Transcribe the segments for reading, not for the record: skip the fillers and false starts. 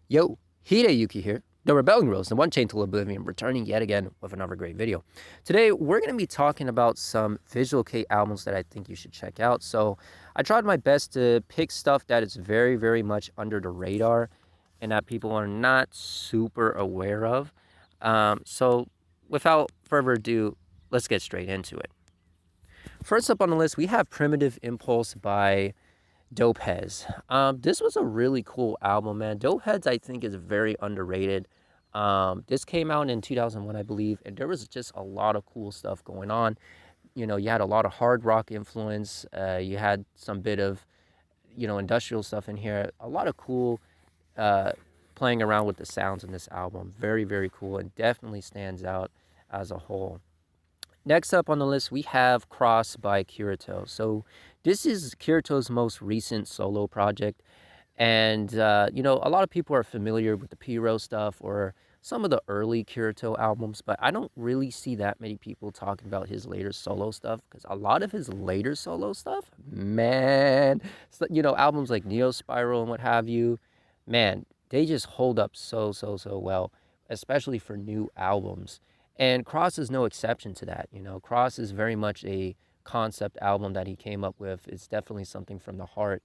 Yo, Hideyuki here, the Rebellion Rose, the One Chain to Oblivion, returning yet again with another great video. Today, we're going to be talking about some Visual Kei albums that I think you should check out. So, I tried my best to pick stuff that is very, very much under the radar and that people are not super aware of. So, without further ado, let's get straight into it. First up on the list, we have Primitive Impulse by Dope Heads. This was a really cool album, man. Dope Heads, I think, is very underrated. This came out in 2001, I believe, and there was just a lot of cool stuff going on. You know, you had a lot of hard rock influence. You had some bit of, industrial stuff in here. A lot of cool uh, playing around with the sounds in this album. Very, very cool, and definitely stands out as a whole. Next up on the list, we have Cross by Kirito. So this is Kirito's most recent solo project. And, a lot of people are familiar with the Pyro stuff or some of the early Kirito albums, but I don't really see that many people talking about his later solo stuff because a lot of his later solo stuff, man, albums like Neo Spiral and what have you, man, they just hold up so well, especially for new albums. And Cross is no exception to that. Cross is very much a concept album that he came up with. It's definitely something from the heart.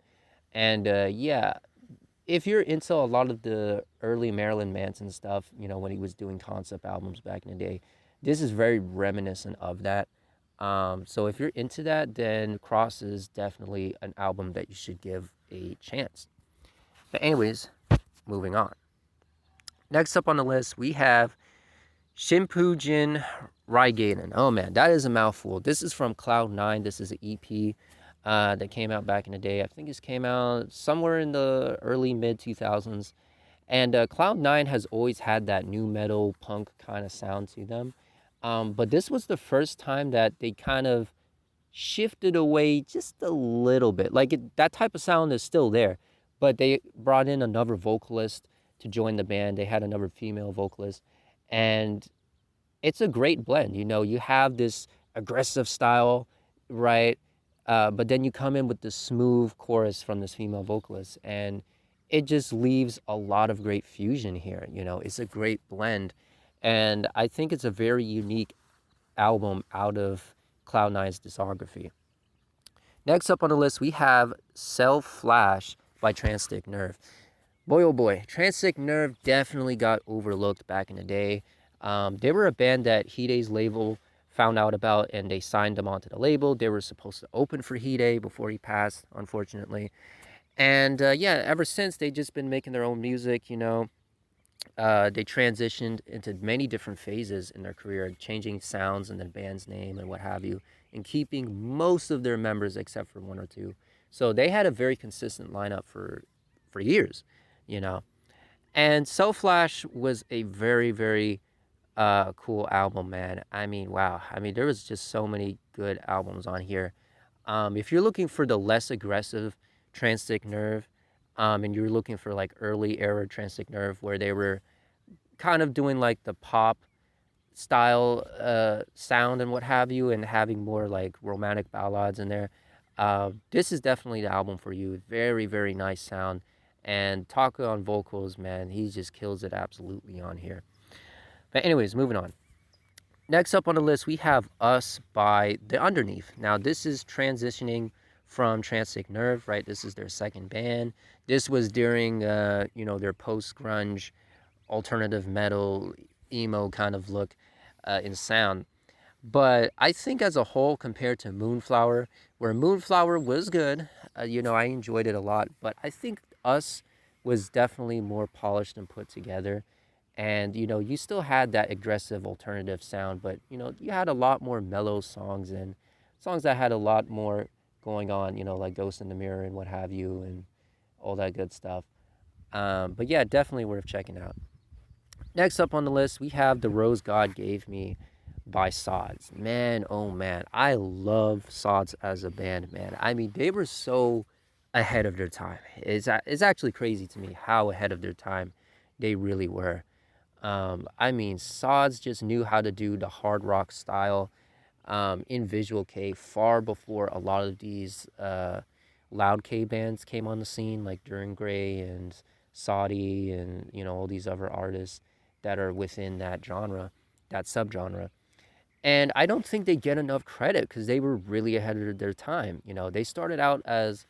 And yeah, if you're into a lot of the early Marilyn Manson stuff, when he was doing concept albums back in the day, this is very reminiscent of that. So if you're into that, then Cross is definitely an album that you should give a chance. But anyways, moving on. Next up on the list, we have Shimpujin Raigaiden. Oh man, that is a mouthful. This is from Cloud9. This is an EP that came out back in the day. I think it came out somewhere in the early mid 2000s. And Cloud9 has always had that new metal punk kind of sound to them. But this was the first time that they kind of shifted away just a little bit. That type of sound is still there, but they brought in another vocalist to join the band. They had another female vocalist, and it's a great blend. You have this aggressive style, right? But then you come in with this smooth chorus from this female vocalist, and it just leaves a lot of great fusion here. It's a great blend, and I think it's a very unique album out of Cloud9's discography. Next up on the list, we have Self Flash by Transtic Nerve. Boy, oh boy, Transtic Nerve definitely got overlooked back in the day. They were a band that Hide's label found out about, and they signed them onto the label. They were supposed to open for Hide before he passed, unfortunately. And yeah, ever since, they've just been making their own music. They transitioned into many different phases in their career, changing sounds and the band's name and what have you, and keeping most of their members except for one or two. So they had a very consistent lineup for years, you know. And Self Flash was a very, very cool album, man. I mean, wow. I mean, there was just so many good albums on here. If you're looking for the less aggressive Transtic Nerve, and you're looking for like early era Transtic Nerve where they were kind of doing like the pop style sound and what have you, and having more like romantic ballads in there, this is definitely the album for you. Very, very nice sound. And Taka on vocals, man, he just kills it absolutely on here. But anyways, moving on. Next up on the list, we have Us by The Underneath. Now, this is transitioning from Transtic Nerve, right? This is their second band. This was during, their post-grunge, alternative metal, emo kind of look in sound. But I think as a whole, compared to Moonflower, where Moonflower was good, I enjoyed it a lot. But I think Us was definitely more polished and put together. And, you still had that aggressive alternative sound, but, you had a lot more mellow songs and songs that had a lot more going on, like Ghost in the Mirror and what have you and all that good stuff. But yeah, definitely worth checking out. Next up on the list, we have The Rose God Gave Me by Sods. Man, oh man, I love Sods as a band, man. I mean, they were so ahead of their time. It's actually crazy to me how ahead of their time they really were. I mean, Sods just knew how to do the hard rock style in Visual K far before a lot of these loud K bands came on the scene, like Duran Gray and Saudi and all these other artists that are within that genre, that subgenre. And I don't think they get enough credit because they were really ahead of their time. They started out as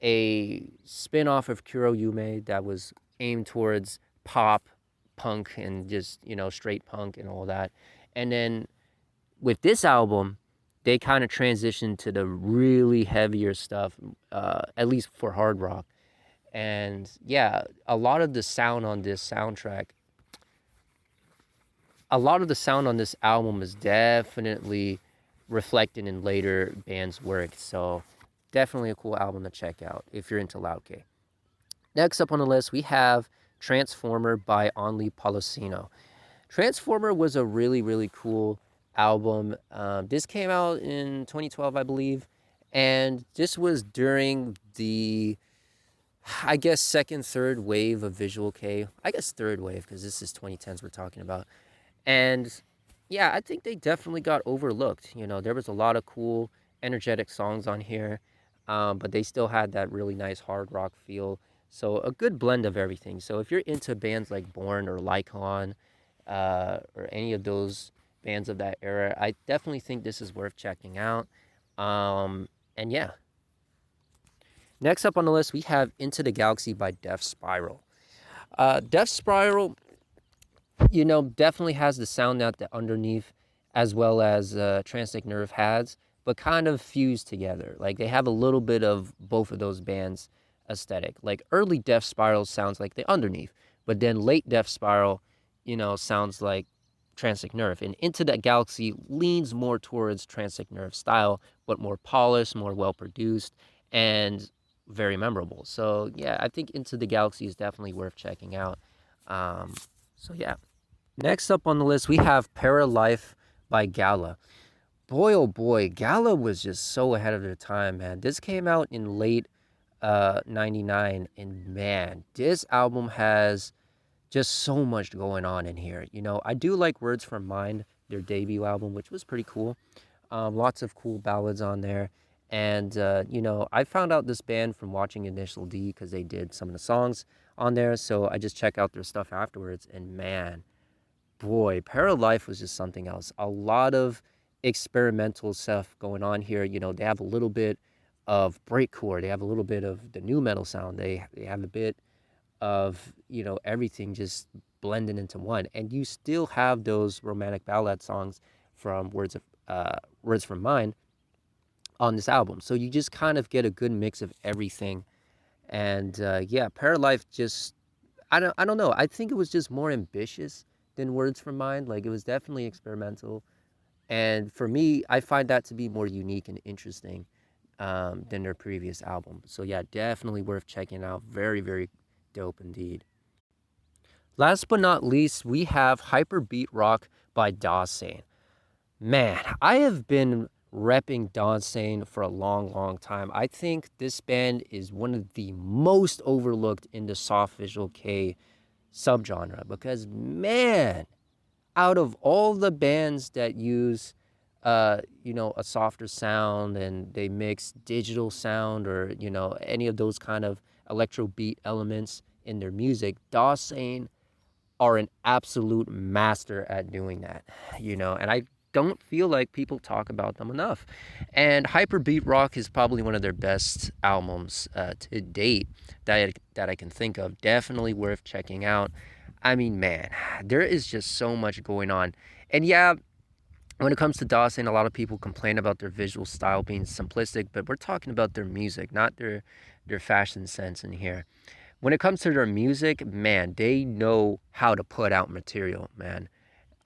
a spin-off of Kuro Yume that was aimed towards pop, punk, and just, straight punk and all that. And then with this album, they kind of transitioned to the really heavier stuff, at least for hard rock. And yeah, a lot of the sound on this album is definitely reflected in later bands' work. So definitely a cool album to check out if you're into Loud K. Next up on the list, we have Transformer by Only Polosino. Transformer was a really, really cool album. This came out in 2012, I believe. And this was during the, I guess, second, third wave of Visual K. I guess third wave, because this is 2010s we're talking about. And yeah, I think they definitely got overlooked. There was a lot of cool, energetic songs on here, but they still had that really nice hard rock feel. So a good blend of everything. So if you're into bands like Born or Lycon, or any of those bands of that era, I definitely think this is worth checking out. And yeah, next up on the list, we have Into the Galaxy by Death Spiral. Death Spiral, definitely has the sound that the Underneath as well as Transnic Nerve has, but kind of fused together. Like they have a little bit of both of those bands' aesthetic. Like early Death Spiral sounds like the Underneath, but then late Death Spiral, sounds like Transnic Nerve. And Into That Galaxy leans more towards Transnic Nerve style, but more polished, more well produced, and very memorable. So yeah, I think Into the Galaxy is definitely worth checking out. Um, so yeah. Next up on the list, we have Paralife by Gala. Boy, oh boy, Gala was just so ahead of their time, man. This came out in late 99, and man, this album has just so much going on in here. I do like Words from Mind, their debut album, which was pretty cool. Lots of cool ballads on there. And, I found out this band from watching Initial D because they did some of the songs on there. So I just check out their stuff afterwards, and man, boy, Paralife was just something else. A lot of experimental stuff going on here. They have a little bit of breakcore. They have a little bit of the new metal sound. They have a bit of everything just blending into one. And you still have those romantic ballad songs from Words from Mine on this album. So you just kind of get a good mix of everything. And yeah, Paralife just I don't know. I think it was just more ambitious than Words from Mind. Like it was definitely experimental, and for me, I find that to be more unique and interesting than their previous album. So yeah, definitely worth checking out. Very very dope indeed. Last but not least, we have Hyper Beat Rock by Dawsane. Man, I have been repping Dawsane for a long, long time. I think this band is one of the most overlooked in the soft visual K subgenre because man, out of all the bands that use a softer sound and they mix digital sound or any of those kind of electro beat elements in their music, Dawsane are an absolute master at doing that, and I don't feel like people talk about them enough. And Hyperbeat Rock is probably one of their best albums to date that I can think of. Definitely worth checking out. I mean, man, there is just so much going on. And yeah, when it comes to Dawson, a lot of people complain about their visual style being simplistic, but we're talking about their music, not their fashion sense in here. When it comes to their music, man, they know how to put out material, man.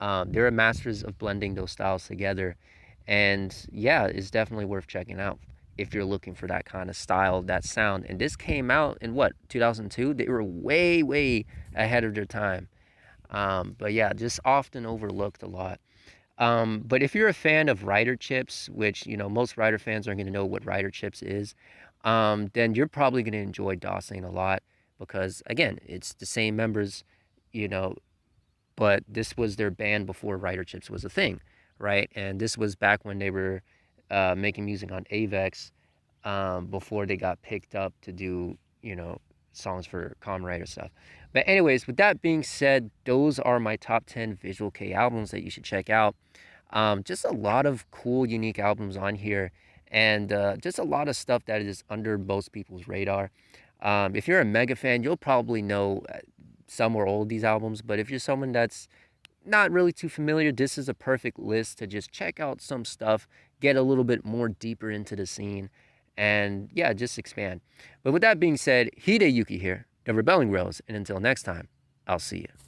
They're masters of blending those styles together. And yeah, it's definitely worth checking out if you're looking for that kind of style, that sound. And this came out in what, 2002? They were way, way ahead of their time. But yeah, just often overlooked a lot. But if you're a fan of Rider Chips, which, most Rider fans are going to know what Rider Chips is, then you're probably going to enjoy Dawson a lot because, again, it's the same members, you know, but this was their band before Rider Chips was a thing, right? And this was back when they were making music on Avex before they got picked up to do, songs for Kamen Rider stuff. But anyways, with that being said, those are my top 10 Visual K albums that you should check out. Just a lot of cool, unique albums on here, and just a lot of stuff that is under most people's radar. If you're a mega fan, you'll probably know some or all of these albums, but if you're someone that's not really too familiar, this is a perfect list to just check out some stuff, get a little bit more deeper into the scene, and yeah, just expand. But with that being said, Hideyuki here, the Rebelling Rose, and until next time, I'll see you.